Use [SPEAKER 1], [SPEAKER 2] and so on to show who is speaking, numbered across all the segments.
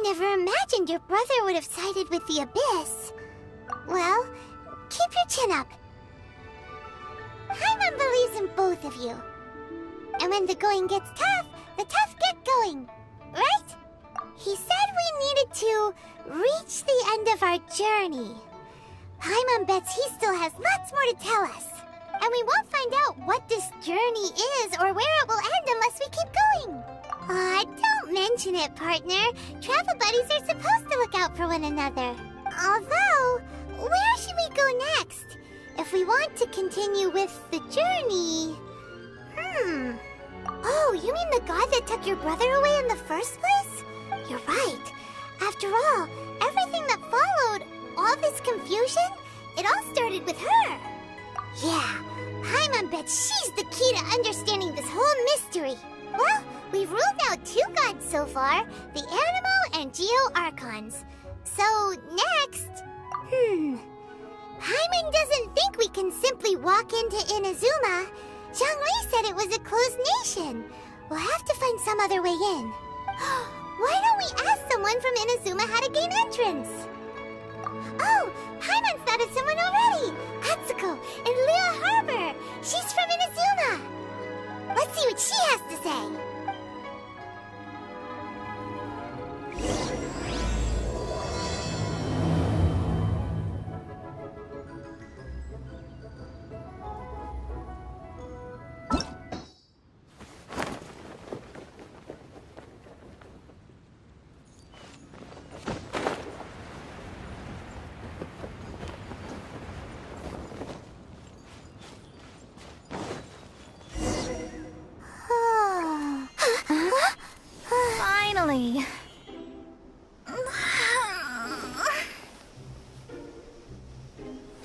[SPEAKER 1] Never imagined your brother would have sided with the Abyss. Well, keep your chin up. Paimon believes in both of you. And when the going gets tough, the tough get going, right? He said we needed to reach the end of our journey. Paimon bets he still has lots more to tell us. And we won't find out what this journey is or where it will end unless we keep going. Aw, don't mention it, partner. Travel buddies are supposed to look out for one another. Although, where should we go next? If we want to continue with the journey... Oh, you mean the god that took your brother away in the first place? You're right. After all, everything that followed, all this confusion, it all started with her. Yeah, Paimon bets she's the key to understanding this whole mystery. Well, we've ruled out 2 gods so far, the Animo and Geo Archons. So, next... Paimon doesn't think we can simply walk into Inazuma. Zhongli said it was a closed nation. We'll have to find some other way in. Why don't we ask someone from Inazuma how to gain entrance? Oh, Paimon's thought of someone already! Atsuko in Liyue Harbor! She's from Inazuma! Let's see what she has to say.
[SPEAKER 2] Finally.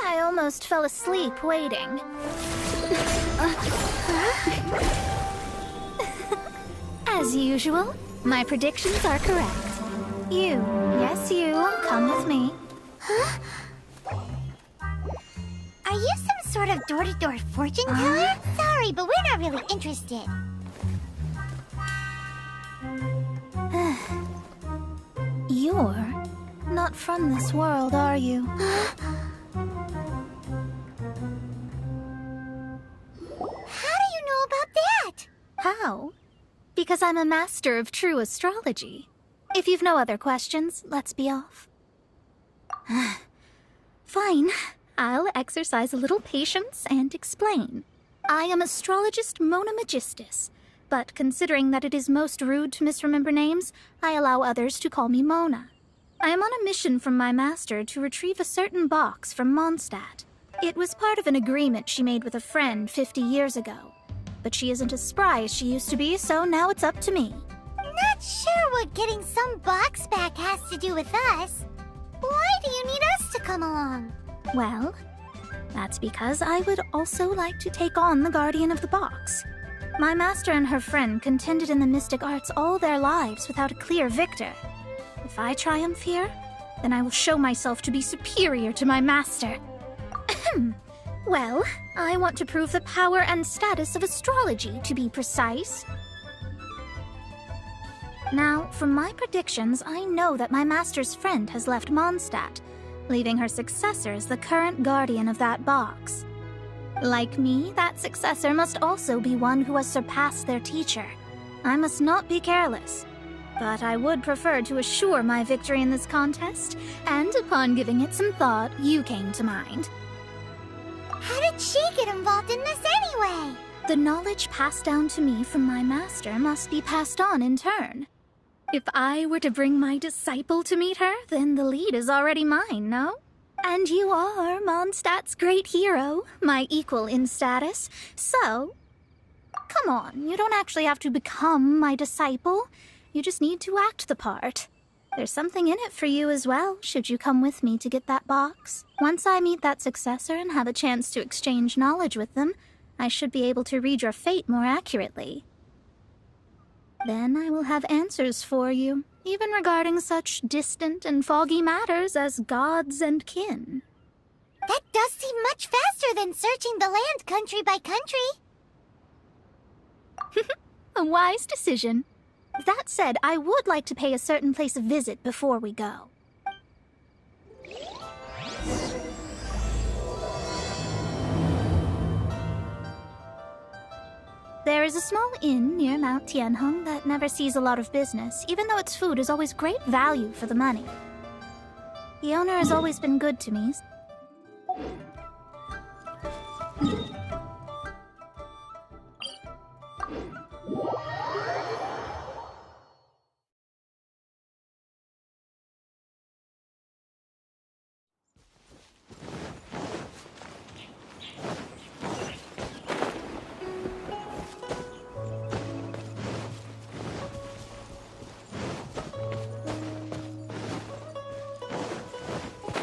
[SPEAKER 2] I almost fell asleep waiting. As usual, my predictions are correct. You, yes you, come with me.
[SPEAKER 1] Are you some sort of door-to-door fortune teller? Sorry, but we're not really interested.
[SPEAKER 2] You're not from this world, are you?
[SPEAKER 1] How do you know about that?
[SPEAKER 2] How? Because I'm a master of true astrology. If you've no other questions, let's be off. Fine. I'll exercise a little patience and explain. I am astrologist Mona Magistus, but considering that it is most rude to misremember names, I allow others to call me Mona. I am on a mission from my master to retrieve a certain box from Mondstadt. It was part of an agreement she made with a friend 50 years ago. But she isn't as spry as she used to be, so now it's up to me.
[SPEAKER 1] Not sure what getting some box back has to do with us. Why do you need us to come along?
[SPEAKER 2] Well, that's because I would also like to take on the guardian of the box. My master and her friend contended in the mystic arts all their lives without a clear victor. If I triumph here, then I will show myself to be superior to my master. Well, I want to prove the power and status of astrology, to be precise. Now, from my predictions, I know that my master's friend has left Mondstadt, leaving her successor as the current guardian of that box. Like me, that successor must also be one who has surpassed their teacher. I must not be careless. But I would prefer to assure my victory in this contest, and upon giving it some thought, you came to mind.
[SPEAKER 1] How did she get involved in this anyway?
[SPEAKER 2] The knowledge passed down to me from my master must be passed on in turn. If I were to bring my disciple to meet her, then the lead is already mine, no? And you are Mondstadt's great hero, my equal in status, so... Come on, you don't actually have to become my disciple. You just need to act the part. There's something in it for you as well, should you come with me to get that box. Once I meet that successor and have a chance to exchange knowledge with them, I should be able to read your fate more accurately. Then I will have answers for you, even regarding such distant and foggy matters as gods and kin.
[SPEAKER 1] That does seem much faster than searching the land country by country.
[SPEAKER 2] A wise decision. That said, I would like to pay a certain place a visit before we go. There is a small inn near Mount Tianheng that never sees a lot of business, even though its food is always great value for the money. The owner has always been good to me.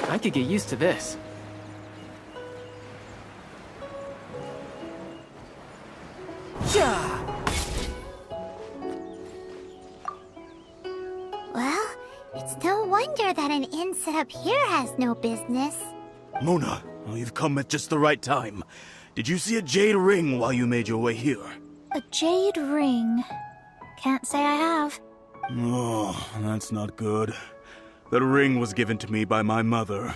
[SPEAKER 3] I could get used to this.
[SPEAKER 1] Well, it's no wonder that an inn set up here has no business.
[SPEAKER 4] Mona, you've come at just the right time. Did you see a jade ring while you made your way here?
[SPEAKER 2] A jade ring. Can't say I have.
[SPEAKER 4] Oh, that's not good. That ring was given to me by my mother,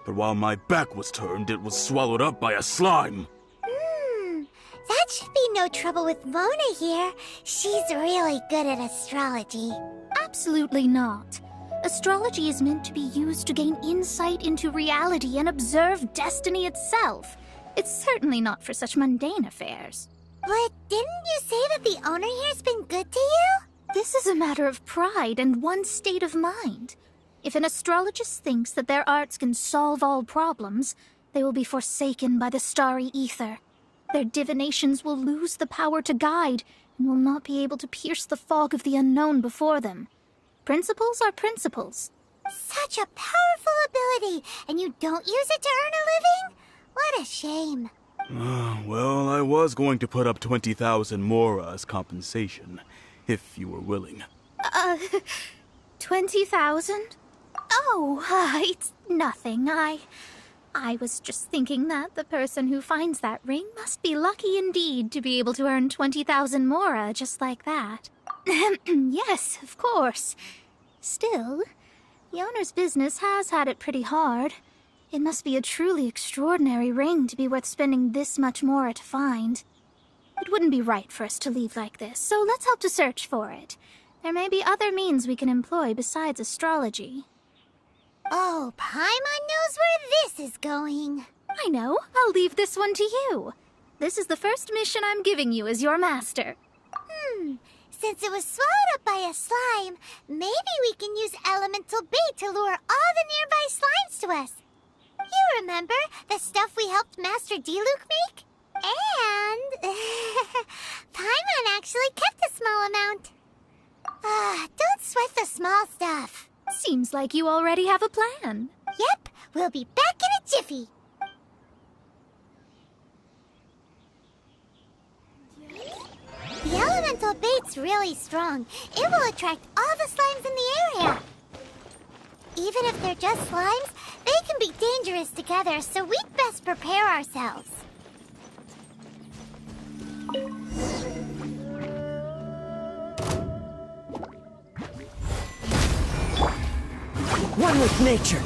[SPEAKER 4] but while my back was turned, it was swallowed up by a slime.
[SPEAKER 1] That should be no trouble with Mona here. She's really good at astrology.
[SPEAKER 2] Absolutely not. Astrology is meant to be used to gain insight into reality and observe destiny itself. It's certainly not for such mundane affairs.
[SPEAKER 1] But didn't you say that the owner here's been good to you?
[SPEAKER 2] This is a matter of pride and one's state of mind. If an astrologist thinks that their arts can solve all problems, they will be forsaken by the starry ether. Their divinations will lose the power to guide and will not be able to pierce the fog of the unknown before them. Principles are principles.
[SPEAKER 1] Such a powerful ability, and you don't use it to earn a living? What a shame.
[SPEAKER 4] Well, I was going to put up 20,000 mora as compensation, if you were willing.
[SPEAKER 2] 20,000? Oh, it's nothing. I was just thinking that the person who finds that ring must be lucky indeed to be able to earn 20,000 mora just like that. Yes, of course. Still, the owner's business has had it pretty hard. It must be a truly extraordinary ring to be worth spending this much mora to find. It wouldn't be right for us to leave like this, so let's help to search for it. There may be other means we can employ besides astrology.
[SPEAKER 1] Oh, Paimon knows where this is going.
[SPEAKER 2] I know. I'll leave this one to you. This is the first mission I'm giving you as your master.
[SPEAKER 1] Since it was swallowed up by a slime, maybe we can use elemental bait to lure all the nearby slimes to us. You remember the stuff we helped Master Diluc make? And Paimon actually kept a small amount. Don't sweat the small stuff.
[SPEAKER 2] Seems like you already have a plan.
[SPEAKER 1] Yep, we'll be back in a jiffy. The elemental bait's really strong. It will attract all the slimes in the area. Even if they're just slimes, they can be dangerous together, so we'd best prepare ourselves.
[SPEAKER 5] One with nature.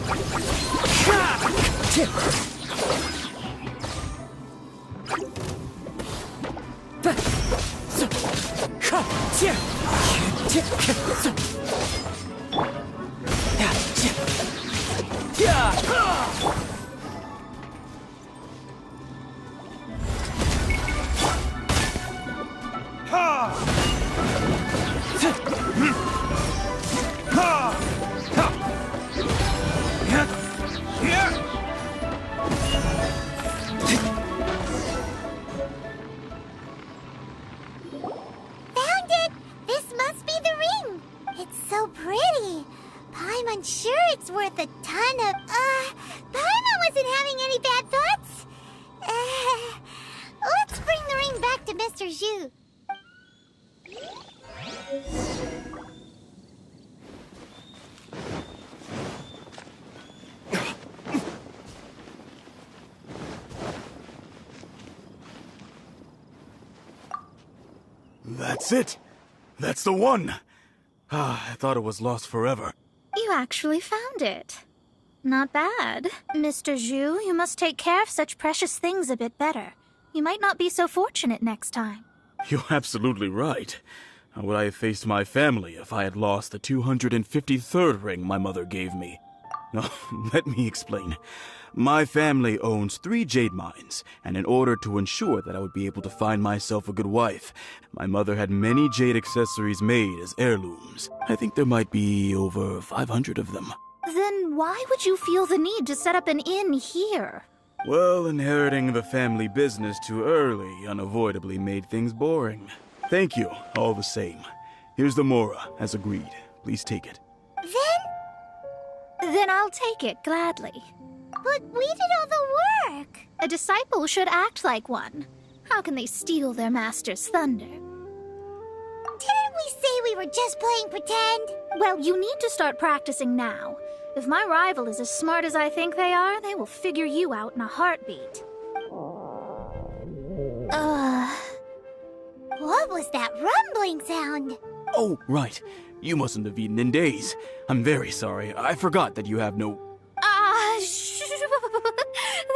[SPEAKER 1] It's so pretty. Paimon, sure it's worth a ton of... Paimon wasn't having any bad thoughts. Let's bring the ring back to Mr. Zhu.
[SPEAKER 4] That's it. That's the one. I thought it was lost forever.
[SPEAKER 2] You actually found it. Not bad. Mr. Zhu, you must take care of such precious things a bit better. You might not be so fortunate next time.
[SPEAKER 4] You're absolutely right. How would I have faced my family if I had lost the 253rd ring my mother gave me? No, let me explain. My family owns 3 jade mines, and in order to ensure that I would be able to find myself a good wife, my mother had many jade accessories made as heirlooms. I think there might be over 500 of them.
[SPEAKER 2] Then why would you feel the need to set up an inn here?
[SPEAKER 4] Well, inheriting the family business too early unavoidably made things boring. Thank you, all the same. Here's the Mora, as agreed. Please take it.
[SPEAKER 2] Then I'll take it gladly.
[SPEAKER 1] But we did all the work.
[SPEAKER 2] A disciple should act like one. How can they steal their master's thunder?
[SPEAKER 1] Didn't we say we were just playing pretend?
[SPEAKER 2] Well, you need to start practicing now. If my rival is as smart as I think they are, they will figure you out in a heartbeat.
[SPEAKER 1] What was that rumbling sound?
[SPEAKER 4] Oh, right. You mustn't have eaten in days. I'm very sorry. I forgot that you have no...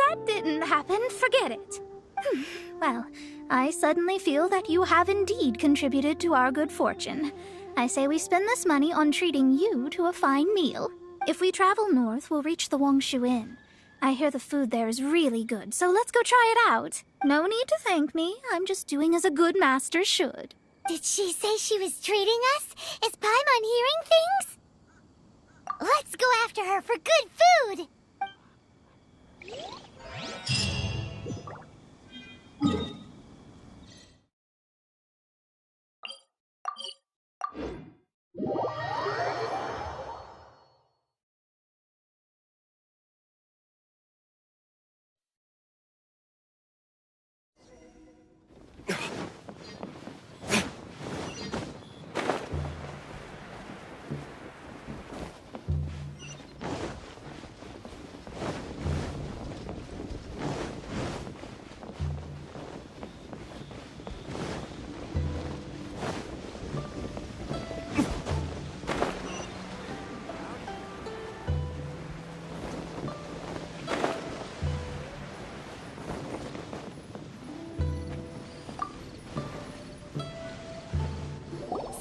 [SPEAKER 2] That didn't happen. Forget it. Well, I suddenly feel that you have indeed contributed to our good fortune. I say we spend this money on treating you to a fine meal. If we travel north, we'll reach the Wongshu Inn. I hear the food there is really good, so let's go try it out. No need to thank me. I'm just doing as a good master should.
[SPEAKER 1] Did she say she was treating us? Is Paimon hearing things? Let's go after her for good food!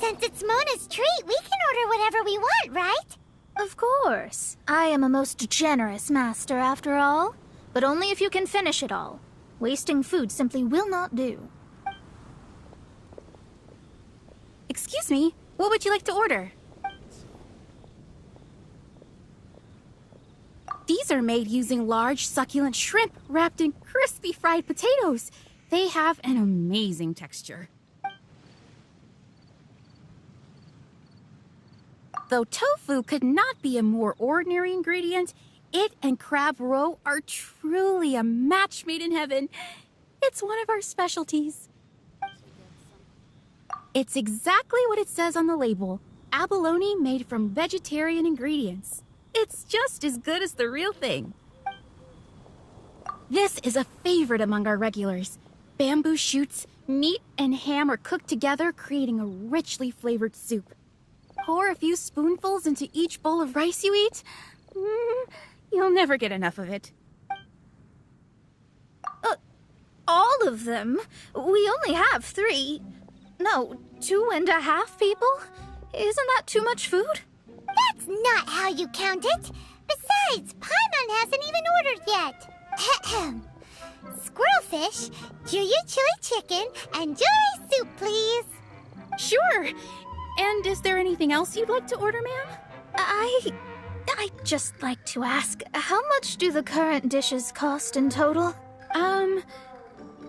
[SPEAKER 1] Since it's Mona's treat, we can order whatever we want, right?
[SPEAKER 2] Of course. I am a most generous master, after all. But only if you can finish it all. Wasting food simply will not do.
[SPEAKER 5] Excuse me, what would you like to order? These are made using large, succulent shrimp wrapped in crispy fried potatoes. They have an amazing texture. Though tofu could not be a more ordinary ingredient, it and crab roe are truly a match made in heaven. It's one of our specialties. It's exactly what it says on the label. Abalone made from vegetarian ingredients. It's just as good as the real thing. This is a favorite among our regulars. Bamboo shoots, meat, and ham are cooked together, creating a richly flavored soup. Pour a few spoonfuls into each bowl of rice you eat. You'll never get enough of it.
[SPEAKER 2] All of them? We only have 3. No, 2.5 people? Isn't that too much food?
[SPEAKER 1] That's not how you count it. Besides, Paimon hasn't even ordered yet. Squirrelfish, Juyu chili chicken, and jewelry soup, please.
[SPEAKER 5] Sure. And is there anything else you'd like to order, ma'am?
[SPEAKER 2] I'd just like to ask, how much do the current dishes cost in total?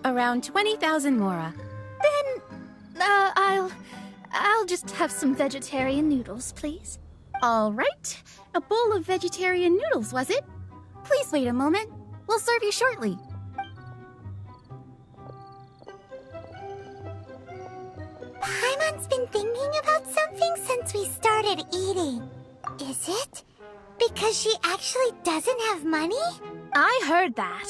[SPEAKER 5] Around 20,000 mora.
[SPEAKER 2] Then, I'll just have some vegetarian noodles, please.
[SPEAKER 5] All right. A bowl of vegetarian noodles, was it? Please wait a moment. We'll serve you shortly.
[SPEAKER 1] Paimon's been thinking about something since we started eating. Is it? Because she actually doesn't have money?
[SPEAKER 2] I heard that.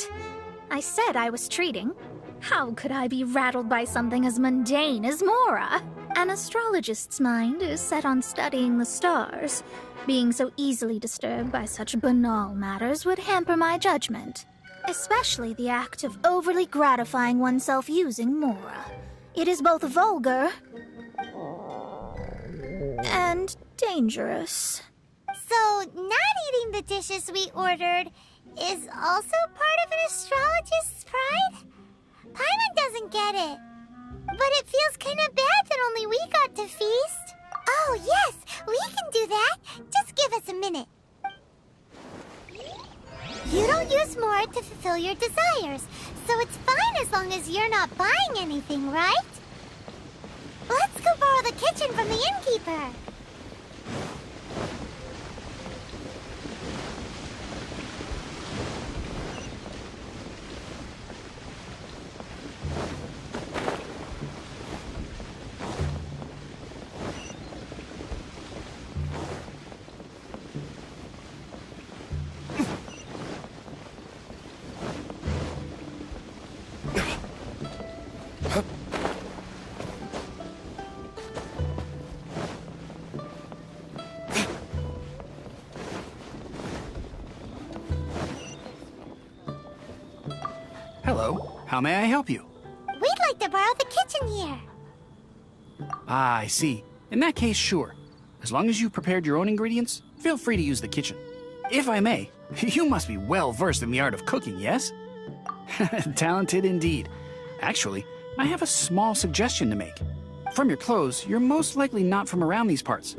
[SPEAKER 2] I said I was treating. How could I be rattled by something as mundane as Mora? An astrologist's mind is set on studying the stars. Being so easily disturbed by such banal matters would hamper my judgment. Especially the act of overly gratifying oneself using Mora. It is both vulgar and dangerous.
[SPEAKER 1] So, not eating the dishes we ordered is also part of an astrologist's pride? Paimon doesn't get it. But it feels kind of bad that only we got to feast. Oh, yes, we can do that. Just give us a minute. You don't use more to fulfill your desires, so it's fine as long as you're not buying anything, right? Let's go borrow the kitchen from the innkeeper.
[SPEAKER 6] Hello, how may I help you?
[SPEAKER 1] We'd like to borrow the kitchen here.
[SPEAKER 6] Ah, I see. In that case, sure. As long as you prepared your own ingredients, feel free to use the kitchen. If I may, you must be well versed in the art of cooking, yes? Talented indeed. Actually, I have a small suggestion to make. From your clothes, you're most likely not from around these parts.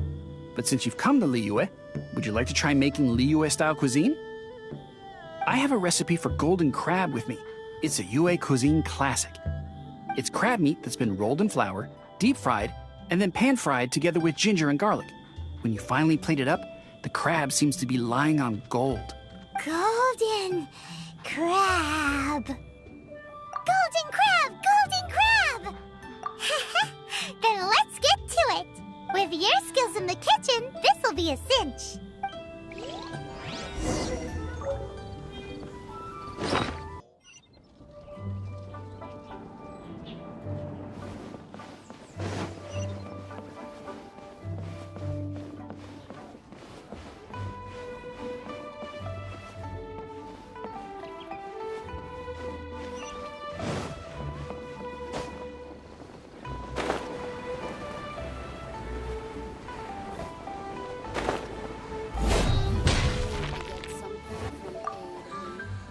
[SPEAKER 6] But since you've come to Liyue, would you like to try making Liyue-style cuisine? I have a recipe for golden crab with me. It's a Yue cuisine classic. It's crab meat that's been rolled in flour, deep fried, and then pan-fried together with ginger and garlic. When you finally plate it up, the crab seems to be lying on gold.
[SPEAKER 1] Golden crab. Golden crab! Golden crab! Then let's get to it. With your skills in the kitchen, this'll be a cinch.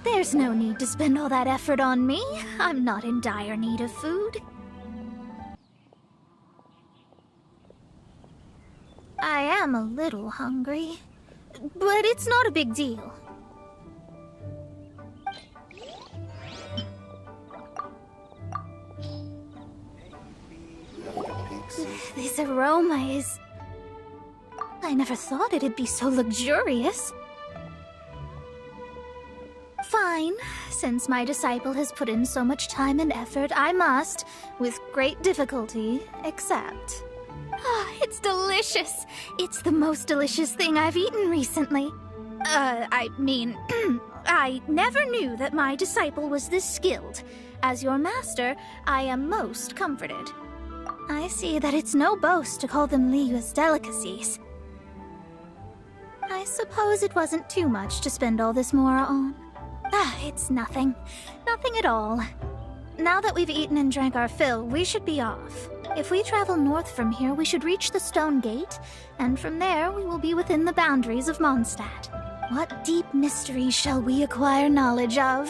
[SPEAKER 2] There's no need to spend all that effort on me. I'm not in dire need of food. I am a little hungry, but it's not a big deal. This aroma is... I never thought it'd be so luxurious. Fine. Since my disciple has put in so much time and effort, I must, with great difficulty, accept. Ah, it's delicious. It's the most delicious thing I've eaten recently. I mean, I never knew that my disciple was this skilled. As your master, I am most comforted. I see that it's no boast to call them Liyue's delicacies. I suppose it wasn't too much to spend all this Mora on. Ah, it's nothing. Nothing at all. Now that we've eaten and drank our fill, we should be off. If we travel north from here, we should reach the Stone Gate, and from there we will be within the boundaries of Mondstadt. What deep mysteries shall we acquire knowledge of?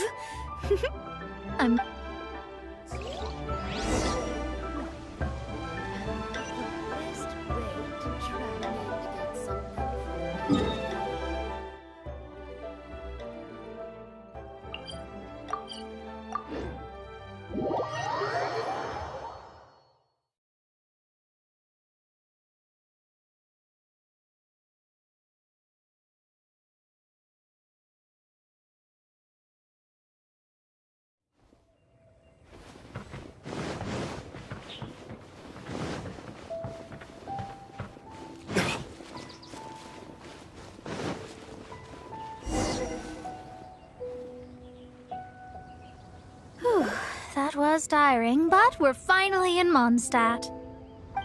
[SPEAKER 2] I'm that was tiring, but we're finally in Mondstadt.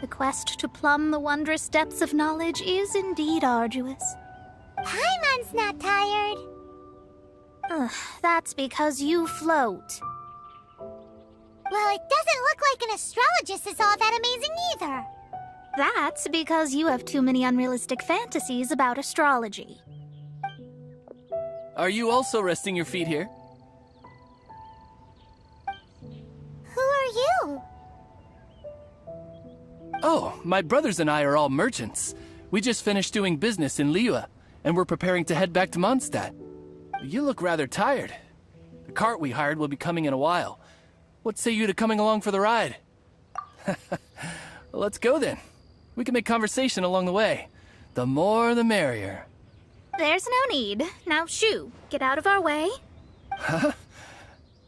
[SPEAKER 2] The quest to plumb the wondrous depths of knowledge is indeed arduous.
[SPEAKER 1] Paimon's not tired.
[SPEAKER 2] Ugh, that's because you float.
[SPEAKER 1] Well, it doesn't look like an astrologist is all that amazing either.
[SPEAKER 2] That's because you have too many unrealistic fantasies about astrology.
[SPEAKER 3] Are you also resting your feet here?
[SPEAKER 1] Who are you?
[SPEAKER 3] Oh, my brothers and I are all merchants. We just finished doing business in Liyue, and we're preparing to head back to Mondstadt. You look rather tired. The cart we hired will be coming in a while. What say you to coming along for the ride? Let's go then. We can make conversation along the way. The more the merrier.
[SPEAKER 2] There's no need. Now shoo, get out of our way.
[SPEAKER 3] Huh?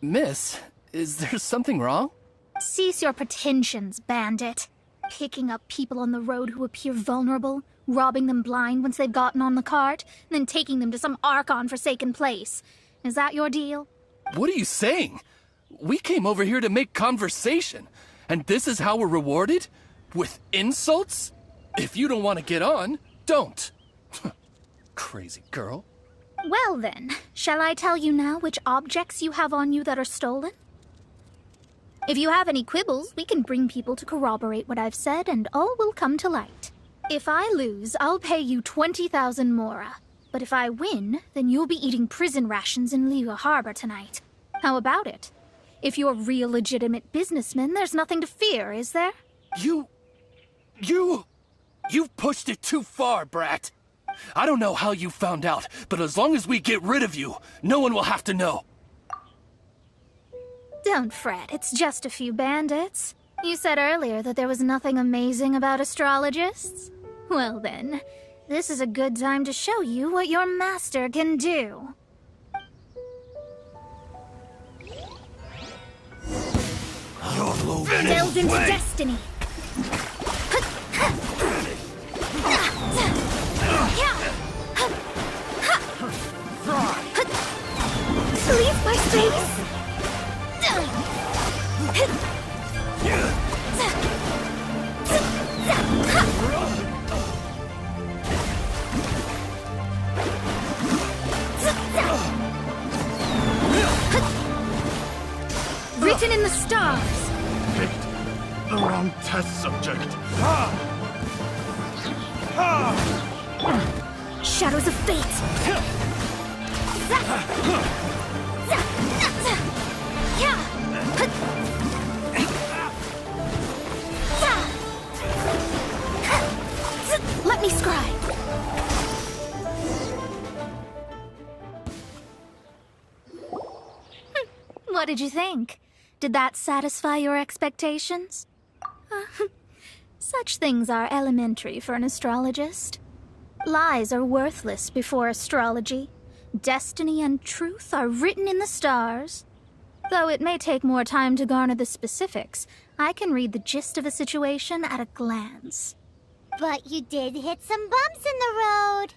[SPEAKER 3] Miss, is there something wrong?
[SPEAKER 2] Cease your pretensions, bandit. Picking up people on the road who appear vulnerable, robbing them blind once they've gotten on the cart, and then taking them to some Archon-forsaken place. Is that your deal?
[SPEAKER 3] What are you saying? We came over here to make conversation, and this is how we're rewarded? With insults? If you don't want to get on, don't. Crazy girl.
[SPEAKER 2] Well then, shall I tell you now which objects you have on you that are stolen? If you have any quibbles, we can bring people to corroborate what I've said, and all will come to light. If I lose, I'll pay you 20,000 mora. But if I win, then you'll be eating prison rations in Liyue Harbor tonight. How about it? If you're real legitimate businessmen, there's nothing to fear, is there?
[SPEAKER 3] You've pushed it too far, brat. I don't know how you found out, but as long as we get rid of you, no one will have to know.
[SPEAKER 2] Don't fret, it's just a few bandits. You said earlier that there was nothing amazing about astrologists? Well then, this is a good time to show you what your master can do. Delve into destiny. Leave my space! Written in the stars!
[SPEAKER 4] The wrong test subject.
[SPEAKER 2] Shadows of fate! Let me scribe! What did you think? Did that satisfy your expectations? Such things are elementary for an astrologist. Lies are worthless before astrology. Destiny and truth are written in the stars. Though it may take more time to garner the specifics, I can read the gist of a situation at a glance.
[SPEAKER 1] But you did hit some bumps in the road.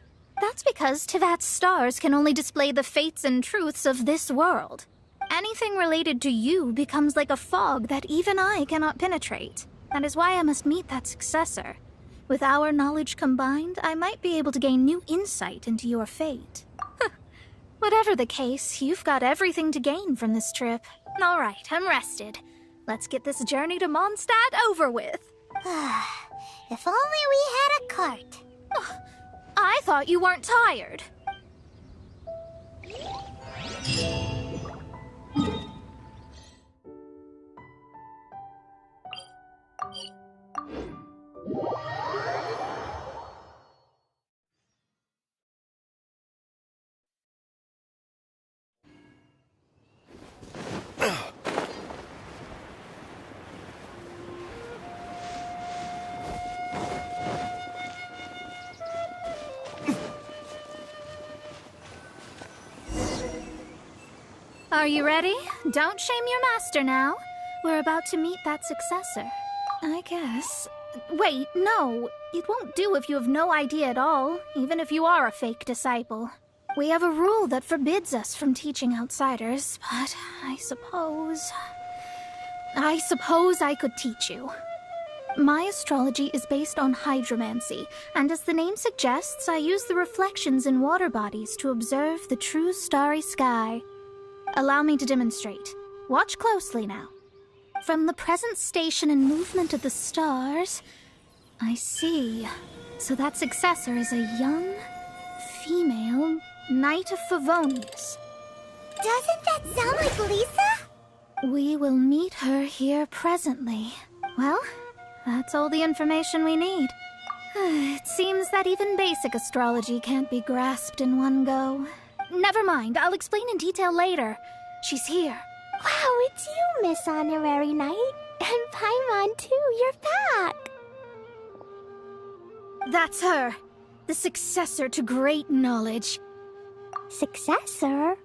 [SPEAKER 2] That's because Tivat's stars can only display the fates and truths of this world. Anything related to you becomes like a fog that even I cannot penetrate. That is why I must meet that successor. With our knowledge combined, I might be able to gain new insight into your fate. Whatever the case, you've got everything to gain from this trip. All right, I'm rested. Let's get this journey to Mondstadt over with.
[SPEAKER 1] If only we had a cart.
[SPEAKER 2] I thought you weren't tired. Are you ready? Don't shame your master now. We're about to meet that successor. I guess. Wait, no. It won't do if you have no idea at all, even if you are a fake disciple. We have a rule that forbids us from teaching outsiders, but I suppose... I suppose I could teach you. My astrology is based on hydromancy, and as the name suggests, I use the reflections in water bodies to observe the true starry sky. Allow me to demonstrate. Watch closely now. From the present station and movement of the stars, I see. So that successor is a young, female Knight of Favonius.
[SPEAKER 1] Doesn't that sound like Lisa?
[SPEAKER 2] We will meet her here presently. Well, that's all the information we need. It seems that even basic astrology can't be grasped in one go. Never mind, I'll explain in detail later. She's here.
[SPEAKER 1] Wow, it's you, Miss Honorary Knight. And Paimon, too. You're back.
[SPEAKER 2] That's her. The successor to great knowledge.
[SPEAKER 1] Successor?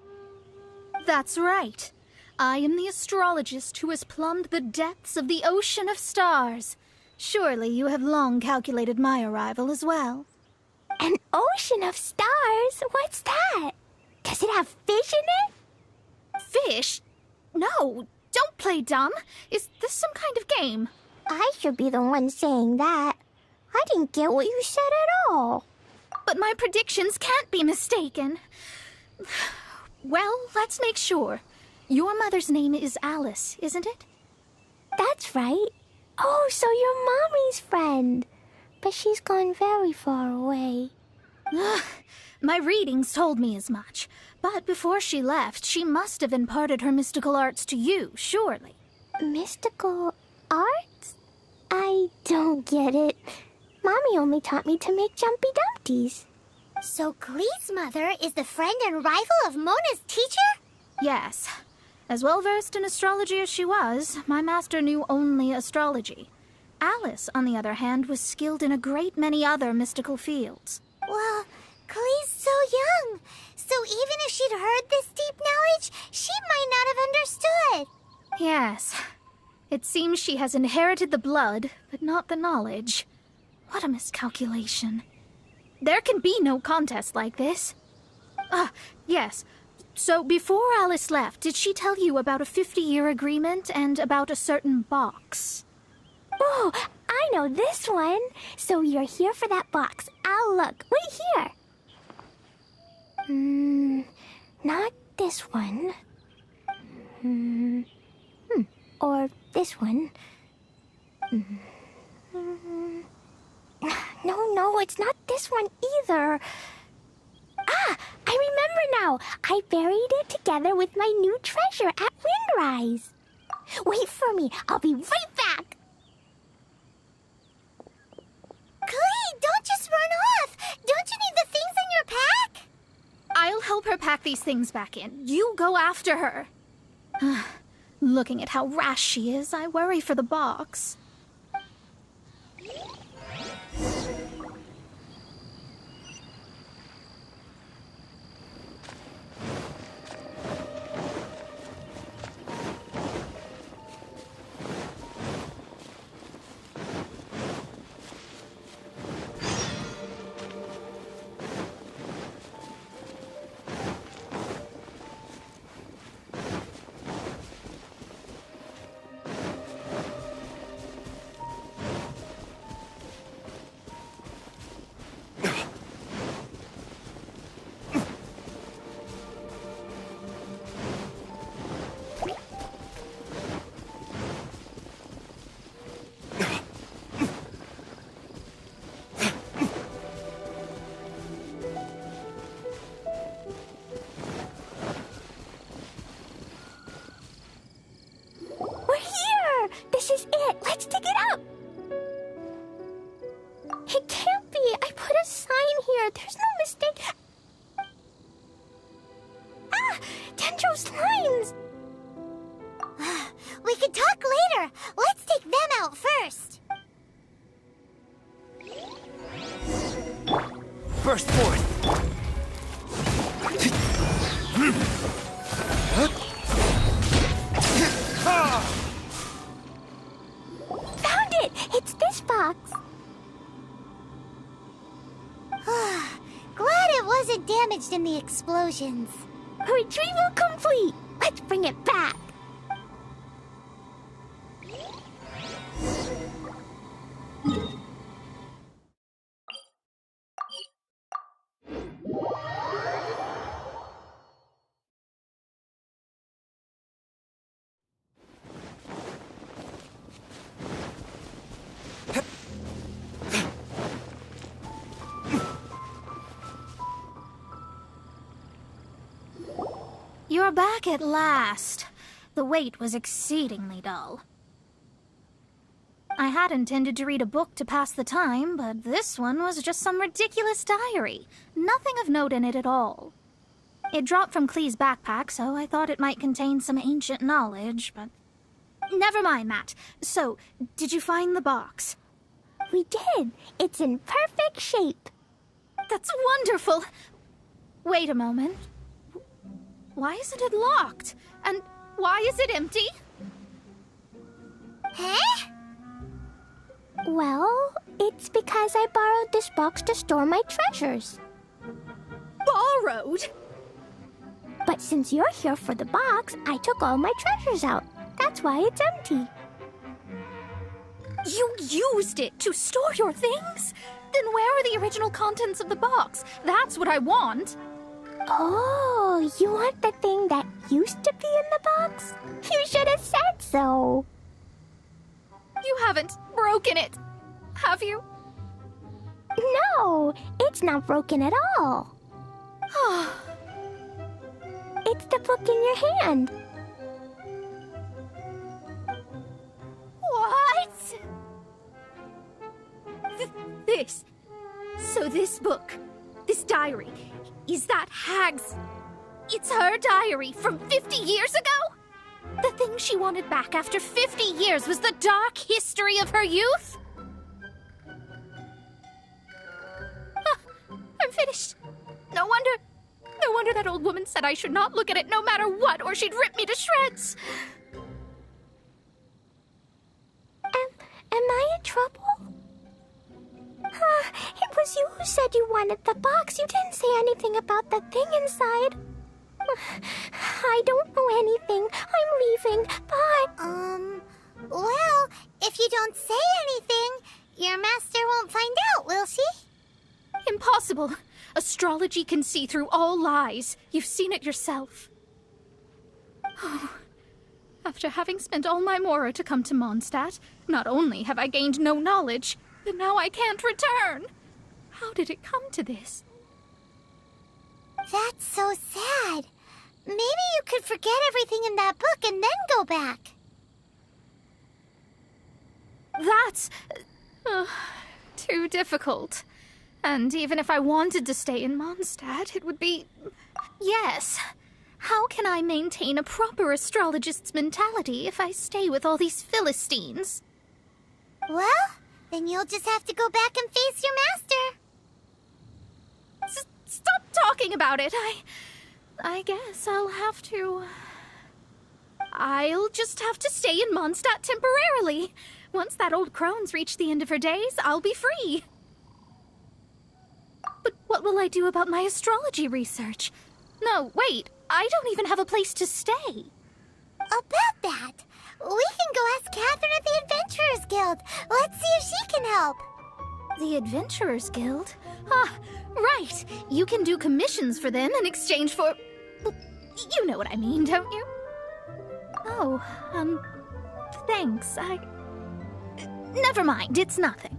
[SPEAKER 2] That's right. I am the astrologist who has plumbed the depths of the ocean of stars. Surely you have long calculated my arrival as well.
[SPEAKER 1] An ocean of stars? What's that? Does it have fish in it?
[SPEAKER 2] Fish? No, don't play dumb. Is this some kind of game?
[SPEAKER 1] I should be the one saying that. I didn't get what you said at all.
[SPEAKER 2] But my predictions can't be mistaken. Well, let's make sure. Your mother's name is Alice, isn't it?
[SPEAKER 1] That's right. Oh, so you're Mommy's friend. But she's gone very far away.
[SPEAKER 2] My readings told me as much. But before she left, she must have imparted her mystical arts to you, surely.
[SPEAKER 1] Mystical arts? I don't get it. Mommy only taught me to make Jumpy Dumpties. So Glee's mother is the friend and rival of Mona's teacher?
[SPEAKER 2] Yes. As well versed in astrology as she was, my master knew only astrology. Alice, on the other hand, was skilled in a great many other mystical fields.
[SPEAKER 1] Well, Glee's so young. So even if she'd heard this deep knowledge, she might not have understood.
[SPEAKER 2] Yes. It seems she has inherited the blood, but not the knowledge. What a miscalculation. There can be no contest like this. Yes. So before Alice left, did she tell you about a 50-year agreement and about a certain box?
[SPEAKER 1] Oh, I know this one. So you're here for that box. I'll look. Wait here. Not this one. Or this one. No, it's not this one either. Ah, I remember now. I buried it together with my new treasure at Windrise. Wait for me. I'll be right back. Glee, don't just run off. Don't you need the things in your pack?
[SPEAKER 2] I'll help her pack these things back in. You go after her. Looking at how rash she is, I worry for the box.
[SPEAKER 1] This is it. Let's dig it up. It can't be. I put a sign here. There's no mistake. Ah! Dendro slimes! We can talk later. Let's take them out first.
[SPEAKER 3] Burst forth!
[SPEAKER 1] Found it! It's this box. Glad it wasn't damaged in the explosions. Retrieval complete! Let's bring it back.
[SPEAKER 2] You're back at last. The wait was exceedingly dull. I had intended to read a book to pass the time, but this one was just some ridiculous diary. Nothing of note in it at all. It dropped from Clee's backpack, so I thought it might contain some ancient knowledge, but... Never mind that. So, did you find the box?
[SPEAKER 1] We did. It's in perfect shape.
[SPEAKER 2] That's wonderful! Wait a moment. Why isn't it locked? And why is it empty?
[SPEAKER 1] Huh? Well, it's because I borrowed this box to store my treasures.
[SPEAKER 2] Borrowed?
[SPEAKER 1] But since you're here for the box, I took all my treasures out. That's why it's empty.
[SPEAKER 2] You used it to store your things? Then where are the original contents of the box? That's what I want.
[SPEAKER 1] Oh, you want the thing that used to be in the box? You should have said so.
[SPEAKER 2] You haven't broken it, have you?
[SPEAKER 1] No, it's not broken at all. It's the book in your hand.
[SPEAKER 2] What? This. So this book, this diary, is that Hag's... It's her diary from 50 years ago? The thing she wanted back after 50 years was the dark history of her youth? I'm finished. No wonder that old woman said I should not look at it no matter what, or she'd rip me to shreds.
[SPEAKER 1] Am I in trouble? It was you who said you wanted the box. You didn't say anything about the thing inside. I don't know anything. I'm leaving, but... Well, if you don't say anything, your master won't find out, will she?
[SPEAKER 2] Impossible. Astrology can see through all lies. You've seen it yourself. After having spent all my mora to come to Mondstadt, not only have I gained no knowledge, but now I can't return. How did it come to this?
[SPEAKER 1] That's so sad. Maybe you could forget everything in that book and then go back.
[SPEAKER 2] That's... too difficult. And even if I wanted to stay in Mondstadt, it would be... Yes. How can I maintain a proper astrologist's mentality if I stay with all these Philistines?
[SPEAKER 1] Well, then you'll just have to go back and face your master.
[SPEAKER 2] Stop talking about it. I guess I'll have to... I'll just have to stay in Mondstadt temporarily. Once that old crone's reached the end of her days, I'll be free. But what will I do about my astrology research? No, wait, I don't even have a place to stay.
[SPEAKER 1] About that, we can go ask Catherine at the Adventurers Guild. Let's see if she can help.
[SPEAKER 2] The Adventurers Guild? Ah, right. You can do commissions for them in exchange for... You know what I mean, don't you? Oh, thanks. Never mind, it's nothing.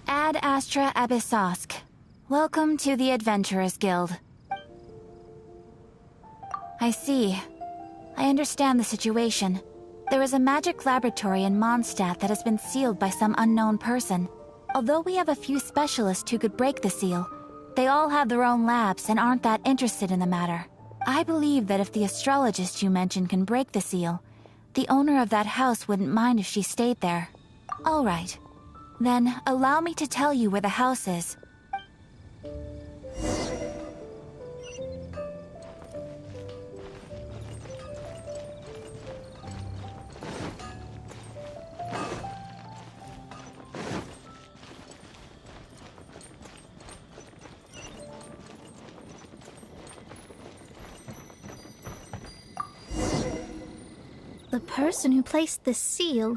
[SPEAKER 7] Ad Astra Abyssosk. Welcome to the Adventurers Guild. I see. I understand the situation. There is a magic laboratory in Mondstadt that has been sealed by some unknown person. Although we have a few specialists who could break the seal, they all have their own labs and aren't that interested in the matter. I believe that if the astrologist you mentioned can break the seal, the owner of that house wouldn't mind if she stayed there. All right. Then, allow me to tell you where the house is.
[SPEAKER 2] The person who placed this seal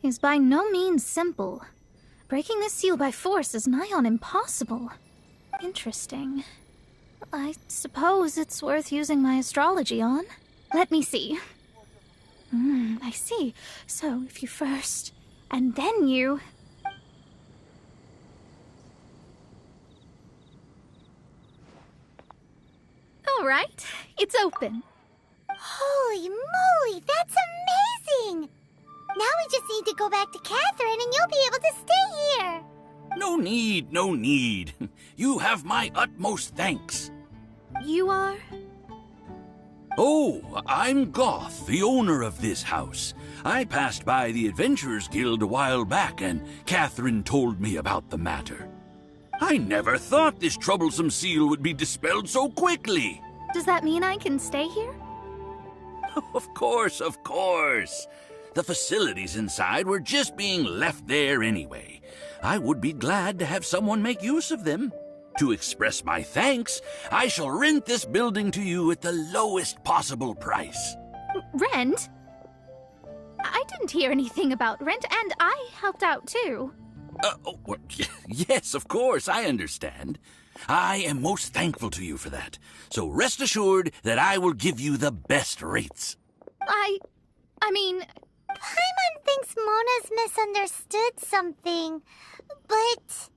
[SPEAKER 2] is by no means simple. Breaking this seal by force is nigh on impossible. Interesting. I suppose it's worth using my astrology on. Let me see. I see. So if you first, and then you... All right, it's open.
[SPEAKER 1] Holy moly, that's amazing! Now we just need to go back to Catherine and you'll be able to stay here.
[SPEAKER 8] No need, no need. You have my utmost thanks.
[SPEAKER 2] You are?
[SPEAKER 8] Oh, I'm Goth, the owner of this house. I passed by the Adventurers Guild a while back, and Catherine told me about the matter. I never thought this troublesome seal would be dispelled so quickly.
[SPEAKER 2] Does that mean I can stay here?
[SPEAKER 8] Of course, of course. The facilities inside were just being left there anyway. I would be glad to have someone make use of them. To express my thanks, I shall rent this building to you at the lowest possible price.
[SPEAKER 2] Rent? I didn't hear anything about rent, and I helped out too.
[SPEAKER 8] Yes, of course, I understand. I am most thankful to you for that. So rest assured that I will give you the best rates.
[SPEAKER 2] I mean...
[SPEAKER 1] Paimon thinks Mona's misunderstood something, but...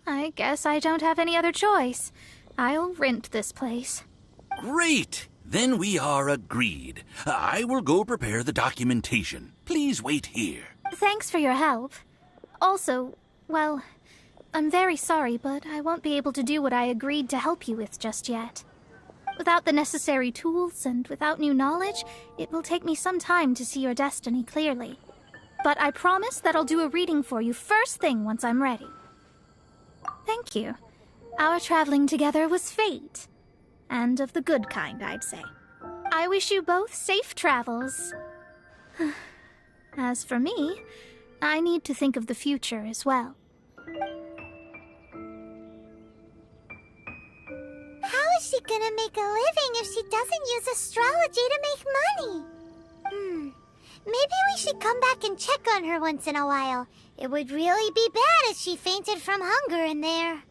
[SPEAKER 2] I guess I don't have any other choice. I'll rent this place.
[SPEAKER 8] Great! Then we are agreed. I will go prepare the documentation. Please wait here.
[SPEAKER 2] Thanks for your help. Also, well, I'm very sorry, but I won't be able to do what I agreed to help you with just yet. Without the necessary tools and without new knowledge, it will take me some time to see your destiny clearly. But I promise that I'll do a reading for you first thing once I'm ready. Thank you. Our traveling together was fate. And of the good kind, I'd say. I wish you both safe travels. As for me, I need to think of the future as well.
[SPEAKER 1] How is she gonna make a living if she doesn't use astrology to make money? Maybe we should come back and check on her once in a while. It would really be bad if she fainted from hunger in there.